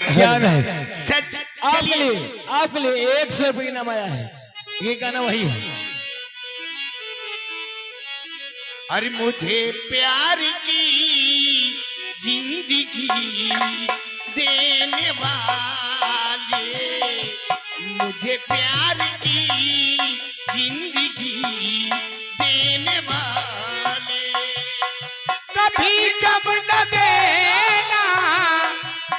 ज्ञान है सच। आपके लिए 100 रुपये इनाम आया है। ये गाना वही है। अरे मुझे प्यार की जिंदगी देने वाले, मुझे प्यार की जिंदगी देने वाले, कभी कम न देना,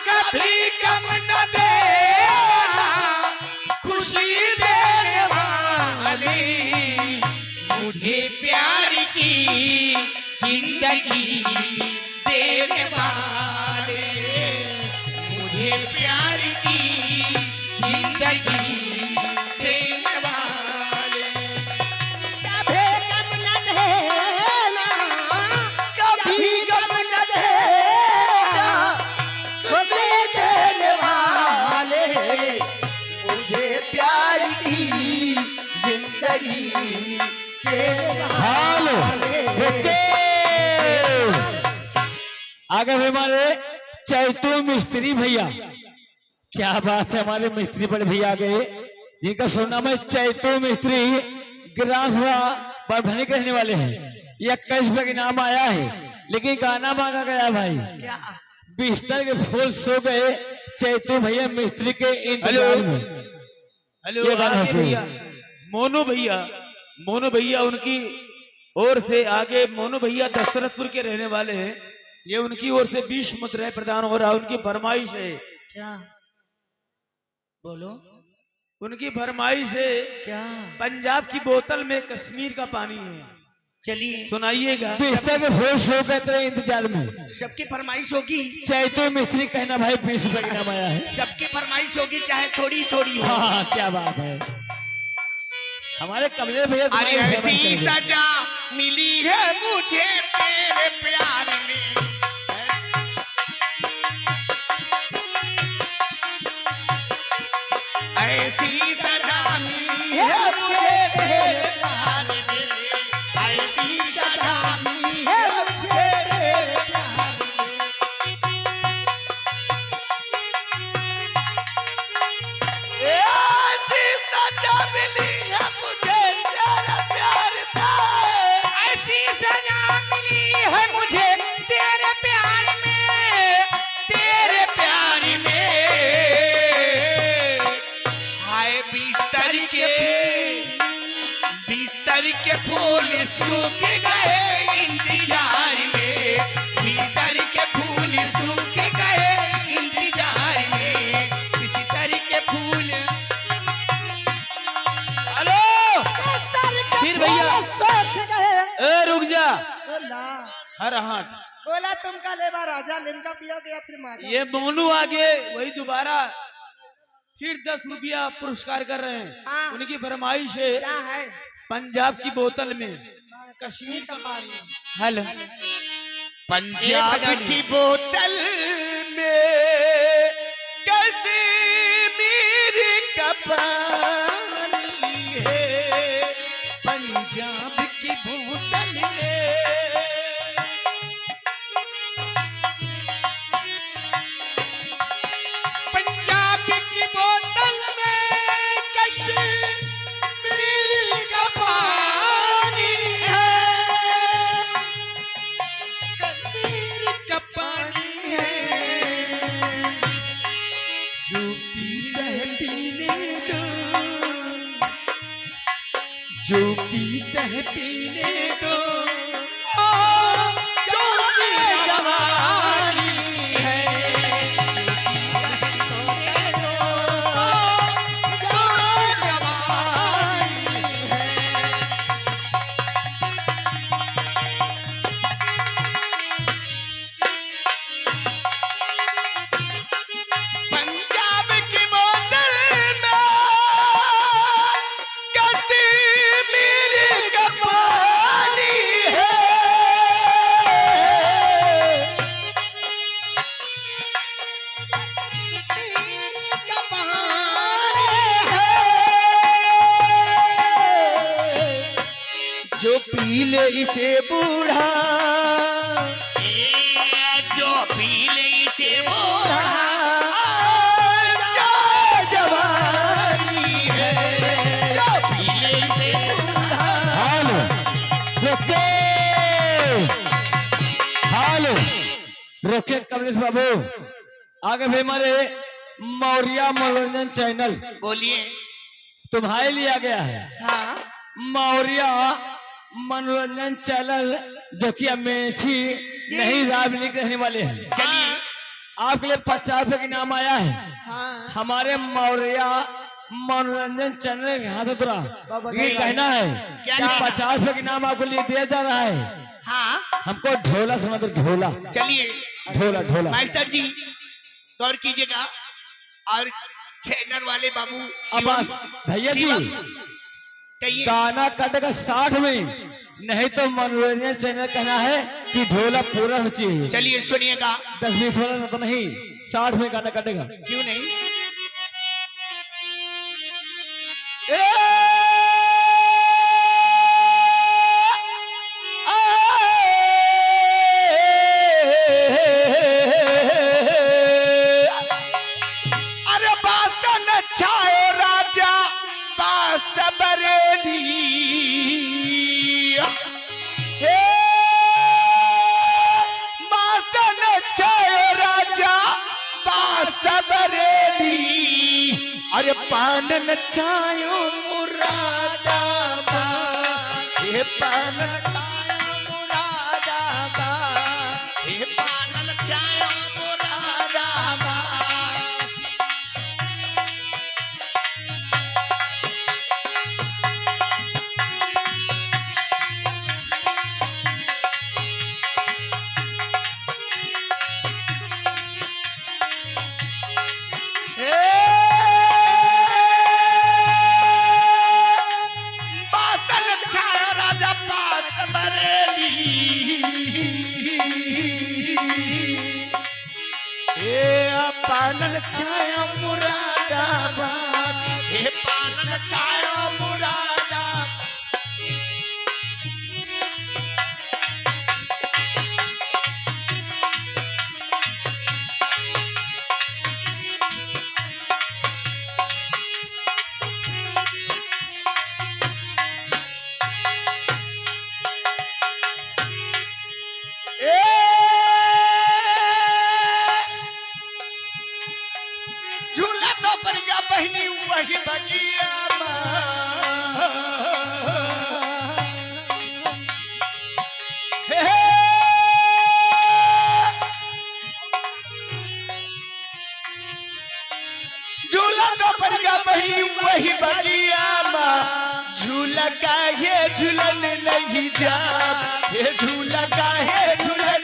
कभी कम न देना, खुशी देने वाली, मुझे प्यार की जिंदगी देने वाले, मुझे प्यार की जिंदगी देने वाले, कभी गम न देना, कभी गम न देना, खुशी देने वाले, मुझे प्यार की जिंदगी देने हेलो वाले। आगे हमारे चैतू मिस्त्री भैया, क्या बात है, हमारे मिस्त्री बड़े भैया आ गए जिनका सुनाम है चैतू मिस्त्री, ग्राम सभा परभनी के रहने वाले हैं। 21 रुपये का नाम आया है, लेकिन गाना मांगा गया भाई। क्या बिस्तर के फूल सो गए चैतू भैया मिस्त्री के इंतजार में। हेलो ये गाना आगे सुनो। भैया, मोनू भैया उनकी ओर से आगे, मोनू भैया दशरथपुर के रहने वाले हैं। ये उनकी ओर से 20 मुद्राएं प्रदान हो रहा है। उनकी फरमाइश है, क्या बोलो उनकी फरमाइश है, क्या पंजाब की बोतल में कश्मीर का पानी है। चलिए सुनाइएगा। बिस्तर के फूल सो गए तेरे इंतजार में। सबकी फरमाइश होगी, चैतू मिस्त्री कहना भाई 20 रुपये का नाम आया है। सबकी फरमाइश होगी, चाहे थोड़ी थोड़ी हो। हाँ क्या बात है, हमारे कमले भैया अरे तुम्हारी ऐसी फरमाइश करेंगे। सजा मिली है मुझे तेरे प्यार में, ऐसी सजा मिली है मुझे तेरे प्यार में, ऐसी सजा मिली है मुझे तेरे प्यार में, ऐसी सजा मिली है मुझे तेरे प्यार में, ऐसी सजा मिली है मुझे तेरे प्यार में, तेरे प्यार में, हाय बिस्तर के फूल सूख गए इंतजार में, बिस्तर के फूल सूख गए इंतजार में, बिस्तर के फूल। हेलो फिर भैया, ए रुक जा, बोला हर हाथ। बोला तुम का लेवा राजा लिमका पियोगे या फिर माजा? ये मोनू आगे वही दोबारा फिर 10 रुपया पुरस्कार कर रहे हैं। हाँ। उनकी फरमाइश है, क्या है? पंजाब की बोतल में कश्मीर का पानी। हेलो पंजाब की बोतल में कश्मीर का पानी है, पंजाब की बोतल में, पंजाब की बोतल में कश्मीर का पानी है, कश्मीर का पानी है, जो पीता है पीने दो, जो पीता है पीने दो, ओ, जो की जवानी है, पंजाब की बोतल में कश्मीर का पानी है, पीर का बहाने है, जो पी ले इसे बूढ़ा, जो पी ले इसे बूढ़ा, कमलेश बाबू आगे भी हमारे मौर्या मनोरंजन चैनल बोलिए। तुम्हारे लिए आ गया है। हाँ मौर्या मनोरंजन चैनल जो कि अमेठी नहीं रावली के रहने वाले हैं। चलिए। आपके लिए 50 रुपए का इनाम आया है। हाँ हमारे मौर्या मनोरंजन चैनल के हाथ तुरा ये कहना है क्या कि कहना? 50 रुपए का इनाम आपको लिए दिया जा रहा है। हाँ हमको ढोला सुना दो, ढोला चलिए ढोला ढोला। मास्टर जी गौर कीजिएगा और चैनल वाले बाबू अब भैया जी कहिए। गाना कटेगा 60 में, नहीं तो मनोरंजन चैनल कहना है कि ढोला पूरा होना चाहिए। चलिए सुनिएगा। 10-20 वाला तो नहीं, 60 में गाना कटेगा। क्यों नहीं? अरे बासन छायो राजा बास बरेली हे बासन छायो राजा बास बरेली अरे पानन छायो मुरादाबाद हे पानन छायो मुरादाबाद हे पानन छायो मुरादाबाद। बासन छाया राजा बास बरेली हे पानन छाया मुरादाबाद हे पानन छाया मुरादाबाद। झूला तो पर गया बहनी वही बगिया झूला तो पर गया बहनी वही बगिया झूला का ये झूलन नहीं जा ये झूला का है झूलन